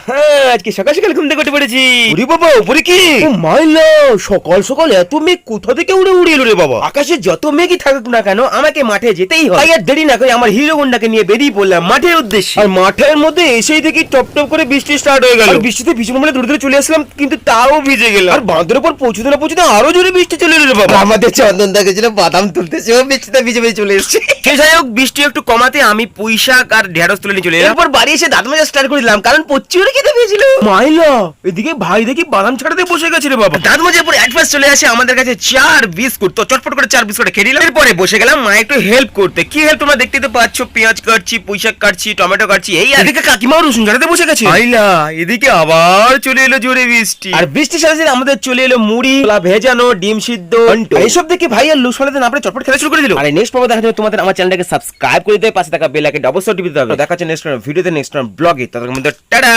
হ্যাঁ, আজকে সকাল সকাল ঘুম থেকে উঠে পড়েছি। ওরে বাবা, উপরে কি? ও মাইলা, সকাল সকাল এত মেঘ কোথা থেকে উড়ে উড়ে এলো রে বাবা? আকাশে যত মেঘই থাকুক না কেন, আমাকে মাঠে যেতেই হয়। তাই আর দেরি না করে আমার হিরো হোন্ডাকে নিয়ে বেরিয়ে পড়লাম মাঠের উদ্দেশ্যে। আর মাঠের মধ্যে এসেই দেখি টপ টপ করে বৃষ্টি স্টার্ট হয়ে গেল। আর বৃষ্টিতে ভিজবো বলে দূরে দূরে চলে আসলাম, কিন্তু তাও ভিজে গেলাম। আর বাঁধের উপর পৌঁছতে না পৌঁছতে আরো জোরে বৃষ্টি চলে এলো রে বাবা। আমাদের চন্দন দাকে ছিল বাদাম তুলতে, সেও বৃষ্টিতে ভিজে ভিজে চলে এসছে। সে যাই হোক, বৃষ্টি একটু কমাতে আমি পুঁইশাক আর ঢেঁড়স তুলে নিয়ে চলে এলাম। এরপর বাড়ি এসে দাঁত মাজা স্টার্ট করে দিলাম, কারণ প্রচুর খেতে পেয়েছিল। মাইলা, এদিকে ভাই দেখি বাদাম ছাড়াতে বসে গেছে রে বাবা। দাঁত মাজার পর অ্যাডভান্স চলে আসে আমাদের কাছে 4 বিস্কুট। তো চটপট করে 4 বিস্কুট খেয়ে নিলাম। এরপরে বসে গেলাম মা একটু হেল্প করতে। কি হেল্প তোমরা দেখতে তো পাচ্ছ, পেঁয়াজ কাটছি, পুঁইশাক কাটছি, টমেটো কাটছি, এই আর এদিকে কাকিমাও রসুন ছাড়াতে বসে গেছে। মাইলা, এদিকে আবার চলে এলো জোরে বৃষ্টি। আর বৃষ্টির সাথে সাথে আমাদের চলে এলো মুড়ি, কলা ভেজানো, ডিম সিদ্ধ, এইসব দেখে ভাই আর লুস ফলাতে না পারে চটপট খেলা শুরু করে দিল। আর নেক্সট পর্ব দেখার জন্য তোমাদের আমার চ্যানেলটাকে সাবস্ক্রাইব করে দিতে, পাশে থাকা বেল আইকন অবশ্যই টিপে দিতে হবে। দেখা হচ্ছে নেক্সট ভিডিওতে, নেক্সট ব্লগে। তাদের মধ্যে টাটা।